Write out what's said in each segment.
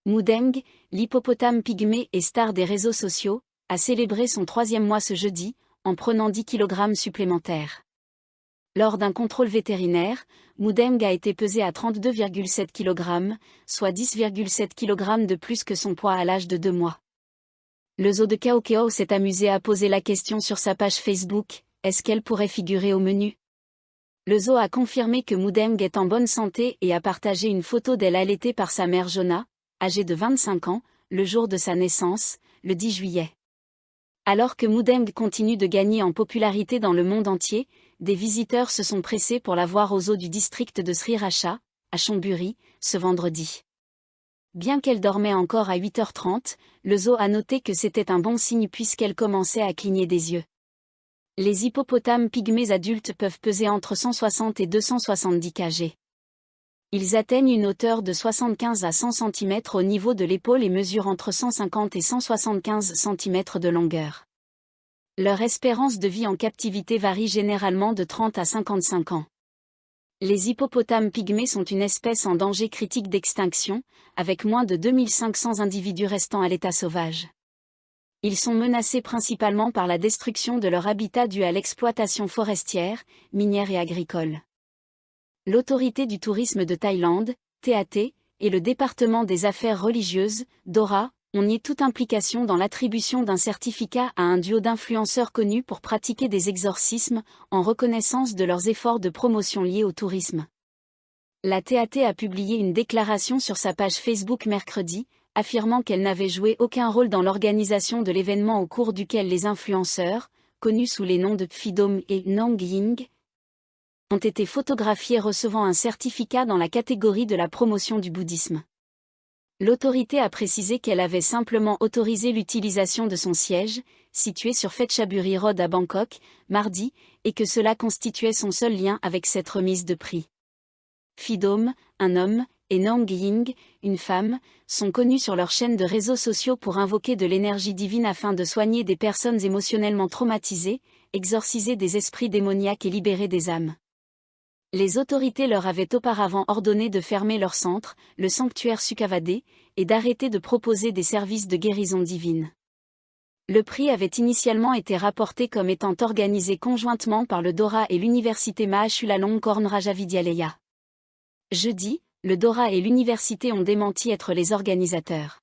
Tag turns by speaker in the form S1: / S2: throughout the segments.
S1: Mudeng, l'hippopotame pygmée et star des réseaux sociaux, a célébré son 3e mois ce jeudi, en prenant 10 kg supplémentaires. Lors d'un contrôle vétérinaire, Mudeng a été pesé à 32,7 kg, soit 10,7 kg de plus que son poids à l'âge de 2 mois. Le zoo de Kaukeo s'est amusé à poser la question sur sa page Facebook, est-ce qu'elle pourrait figurer au menu? Le zoo a confirmé que Mudeng est en bonne santé et a partagé une photo d'elle allaitée par sa mère Jona, âgée de 25 ans, le jour de sa naissance, le 10 juillet. Alors que Mudeng continue de gagner en popularité dans le monde entier, des visiteurs se sont pressés pour la voir au zoo du district de Sriracha, à Chonburi, ce vendredi. Bien qu'elle dormait encore à 8h30, le zoo a noté que c'était un bon signe puisqu'elle commençait à cligner des yeux. Les hippopotames pygmées adultes peuvent peser entre 160 et 270 kg. Ils atteignent une hauteur de 75 à 100 cm au niveau de l'épaule et mesurent entre 150 et 175 cm de longueur. Leur espérance de vie en captivité varie généralement de 30 à 55 ans. Les hippopotames pygmées sont une espèce en danger critique d'extinction, avec moins de 2500 individus restant à l'état sauvage. Ils sont menacés principalement par la destruction de leur habitat due à l'exploitation forestière, minière et agricole. L'autorité du tourisme de Thaïlande, TAT, et le département des affaires religieuses, DORA, ont nié toute implication dans l'attribution d'un certificat à un duo d'influenceurs connus pour pratiquer des exorcismes, en reconnaissance de leurs efforts de promotion liés au tourisme. La TAT a publié une déclaration sur sa page Facebook mercredi, affirmant qu'elle n'avait joué aucun rôle dans l'organisation de l'événement au cours duquel les influenceurs, connus sous les noms de Phi-Dom et Nong Ying, ont été photographiés recevant un certificat dans la catégorie de la promotion du bouddhisme. L'autorité a précisé qu'elle avait simplement autorisé l'utilisation de son siège, situé sur Phetchaburi Road à Bangkok, mardi, et que cela constituait son seul lien avec cette remise de prix. Phi-Dom, un homme, et Nong Ying, une femme, sont connus sur leurs chaînes de réseaux sociaux pour invoquer de l'énergie divine afin de soigner des personnes émotionnellement traumatisées, exorciser des esprits démoniaques et libérer des âmes. Les autorités leur avaient auparavant ordonné de fermer leur centre, le sanctuaire Sukhavade, et d'arrêter de proposer des services de guérison divine. Le prix avait initialement été rapporté comme étant organisé conjointement par le DORA et l'université Mahachulalongkorn Rajavidyalaya. Jeudi, le DORA et l'université ont démenti être les organisateurs.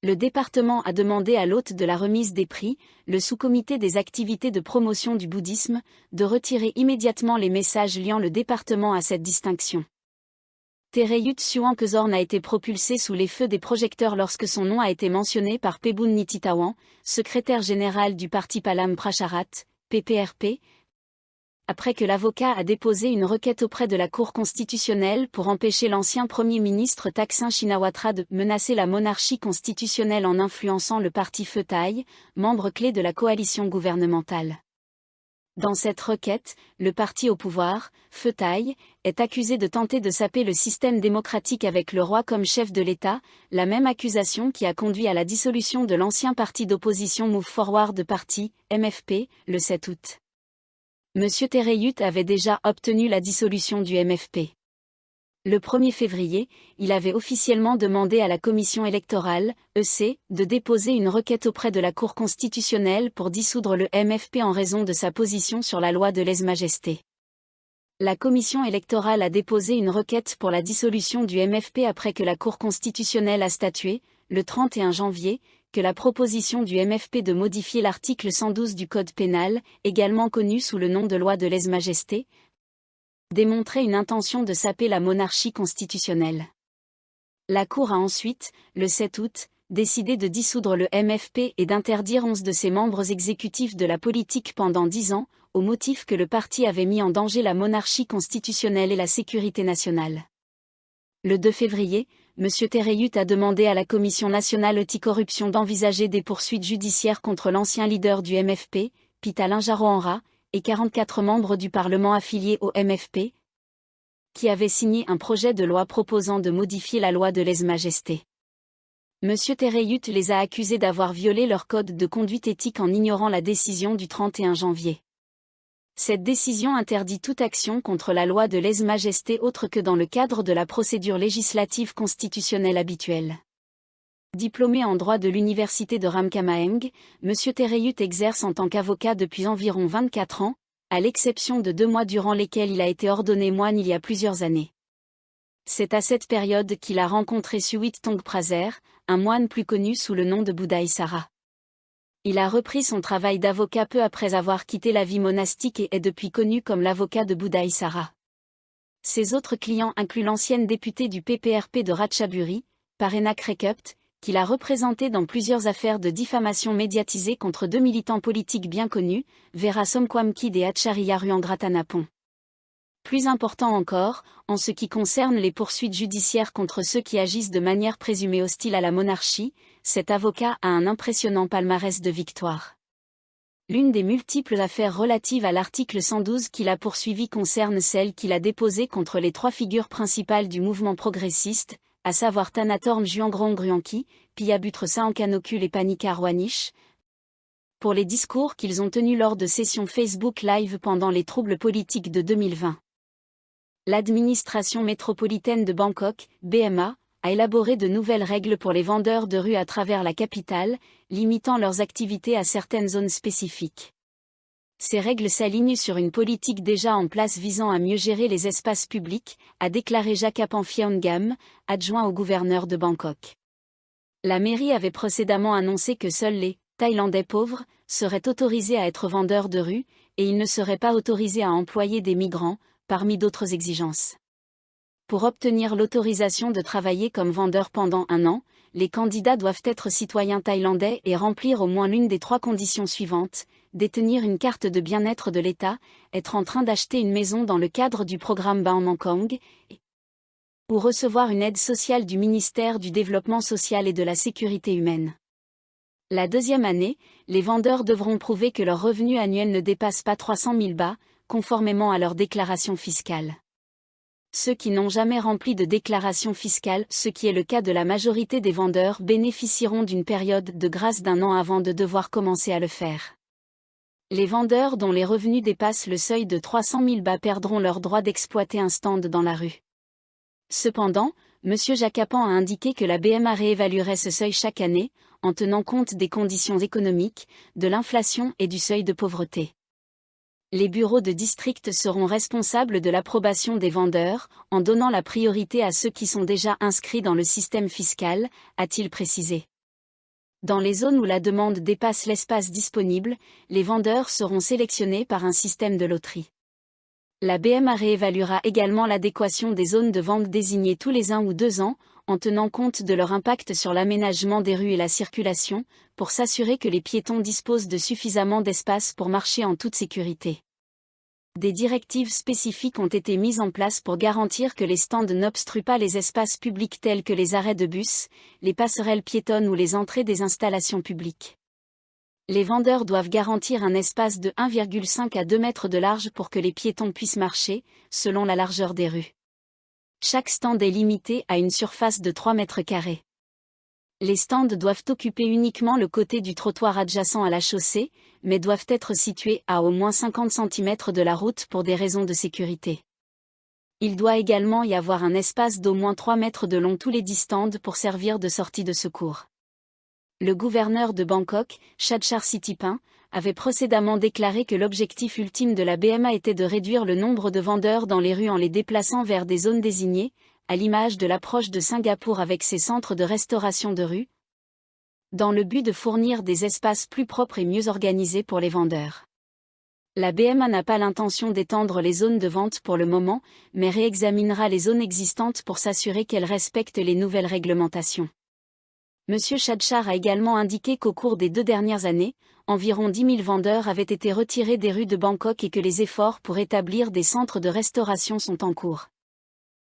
S1: Le département a demandé à l'hôte de la remise des prix, le sous-comité des activités de promotion du bouddhisme, de retirer immédiatement les messages liant le département à cette distinction. Tereyut Suankezorn a été propulsé sous les feux des projecteurs lorsque son nom a été mentionné par Pebun Nititawan, secrétaire général du parti Palam Pracharat, PPRP, après que l'avocat a déposé une requête auprès de la Cour constitutionnelle pour empêcher l'ancien Premier ministre Thaksin Shinawatra de menacer la monarchie constitutionnelle en influençant le parti Pheu Thai, membre clé de la coalition gouvernementale. Dans cette requête, le parti au pouvoir, Pheu Thai, est accusé de tenter de saper le système démocratique avec le roi comme chef de l'État, la même accusation qui a conduit à la dissolution de l'ancien parti d'opposition Move Forward Party, MFP, le 7 août. M. Tereyut avait déjà obtenu la dissolution du MFP. Le 1er février, il avait officiellement demandé à la commission électorale, EC, de déposer une requête auprès de la Cour constitutionnelle pour dissoudre le MFP en raison de sa position sur la loi de lèse-majesté. La commission électorale a déposé une requête pour la dissolution du MFP après que la Cour constitutionnelle a statué, le 31 janvier, que la proposition du MFP de modifier l'article 112 du Code pénal, également connu sous le nom de loi de lèse-majesté, démontrait une intention de saper la monarchie constitutionnelle. La Cour a ensuite, le 7 août, décidé de dissoudre le MFP et d'interdire 11 de ses membres exécutifs de la politique pendant 10 ans, au motif que le parti avait mis en danger la monarchie constitutionnelle et la sécurité nationale. Le 2 février, M. Tereyut a demandé à la Commission nationale anticorruption d'envisager des poursuites judiciaires contre l'ancien leader du MFP, Pitalin Jaroenra, et 44 membres du Parlement affiliés au MFP, qui avaient signé un projet de loi proposant de modifier la loi de lèse-majesté. M. Tereyut les a accusés d'avoir violé leur code de conduite éthique en ignorant la décision du 31 janvier. Cette décision interdit toute action contre la loi de lèse-majesté autre que dans le cadre de la procédure législative constitutionnelle habituelle. Diplômé en droit de l'université de Ramkhamhaeng, M. Tereyut exerce en tant qu'avocat depuis environ 24 ans, à l'exception de 2 mois durant lesquels il a été ordonné moine il y a plusieurs années. C'est à cette période qu'il a rencontré Suwit Tongpraser, un moine plus connu sous le nom de Buddha Isara. Il a repris son travail d'avocat peu après avoir quitté la vie monastique et est depuis connu comme l'avocat de Buddha Isara. Ses autres clients incluent l'ancienne députée du PPRP de Ratchaburi, Parena Krekupt, qu'il a représenté dans plusieurs affaires de diffamation médiatisées contre 2 militants politiques bien connus, Vera Somkwamkid et Acharya Ruangratanaphong. Plus important encore, en ce qui concerne les poursuites judiciaires contre ceux qui agissent de manière présumée hostile à la monarchie, cet avocat a un impressionnant palmarès de victoires. L'une des multiples affaires relatives à l'article 112 qu'il a poursuivi concerne celle qu'il a déposée contre les 3 figures principales du mouvement progressiste, à savoir Thanatorm Juangrong Ruangki, Piyabutre Saankanokul et Panika Rouanish, pour les discours qu'ils ont tenus lors de sessions Facebook Live pendant les troubles politiques de 2020. L'administration métropolitaine de Bangkok, BMA, a élaboré de nouvelles règles pour les vendeurs de rue à travers la capitale, limitant leurs activités à certaines zones spécifiques. Ces règles s'alignent sur une politique déjà en place visant à mieux gérer les espaces publics, a déclaré Jakapan Phionngam, adjoint au gouverneur de Bangkok. La mairie avait précédemment annoncé que seuls les « Thaïlandais pauvres » seraient autorisés à être vendeurs de rue, et ils ne seraient pas autorisés à employer des migrants, parmi d'autres exigences. Pour obtenir l'autorisation de travailler comme vendeur pendant 1 an, les candidats doivent être citoyens thaïlandais et remplir au moins l'une des 3 conditions suivantes: détenir une carte de bien-être de l'État, être en train d'acheter une maison dans le cadre du programme Baomangkong, ou recevoir une aide sociale du ministère du Développement social et de la Sécurité humaine. La 2e année, les vendeurs devront prouver que leur revenu annuel ne dépasse pas 300 000 bahts, conformément à leur déclaration fiscale. Ceux qui n'ont jamais rempli de déclaration fiscale, ce qui est le cas de la majorité des vendeurs, bénéficieront d'une période de grâce d'1 an avant de devoir commencer à le faire. Les vendeurs dont les revenus dépassent le seuil de 300 000 bahts perdront leur droit d'exploiter un stand dans la rue. Cependant, M. Jakapan a indiqué que la BMA réévaluerait ce seuil chaque année, en tenant compte des conditions économiques, de l'inflation et du seuil de pauvreté. Les bureaux de district seront responsables de l'approbation des vendeurs, en donnant la priorité à ceux qui sont déjà inscrits dans le système fiscal, a-t-il précisé. Dans les zones où la demande dépasse l'espace disponible, les vendeurs seront sélectionnés par un système de loterie. La BMA réévaluera également l'adéquation des zones de vente désignées tous les 1 ou 2 ans, en tenant compte de leur impact sur l'aménagement des rues et la circulation, pour s'assurer que les piétons disposent de suffisamment d'espace pour marcher en toute sécurité. Des directives spécifiques ont été mises en place pour garantir que les stands n'obstruent pas les espaces publics tels que les arrêts de bus, les passerelles piétonnes ou les entrées des installations publiques. Les vendeurs doivent garantir un espace de 1,5 à 2 mètres de large pour que les piétons puissent marcher, selon la largeur des rues. Chaque stand est limité à une surface de 3 mètres carrés. Les stands doivent occuper uniquement le côté du trottoir adjacent à la chaussée, mais doivent être situés à au moins 50 cm de la route pour des raisons de sécurité. Il doit également y avoir un espace d'au moins 3 mètres de long tous les 10 stands pour servir de sortie de secours. Le gouverneur de Bangkok, Chadchar Sitipin, avait précédemment déclaré que l'objectif ultime de la BMA était de réduire le nombre de vendeurs dans les rues en les déplaçant vers des zones désignées, à l'image de l'approche de Singapour avec ses centres de restauration de rue, dans le but de fournir des espaces plus propres et mieux organisés pour les vendeurs. La BMA n'a pas l'intention d'étendre les zones de vente pour le moment, mais réexaminera les zones existantes pour s'assurer qu'elles respectent les nouvelles réglementations. M. Chadchar a également indiqué qu'au cours des 2 dernières années, environ 10 000 vendeurs avaient été retirés des rues de Bangkok et que les efforts pour établir des centres de restauration sont en cours.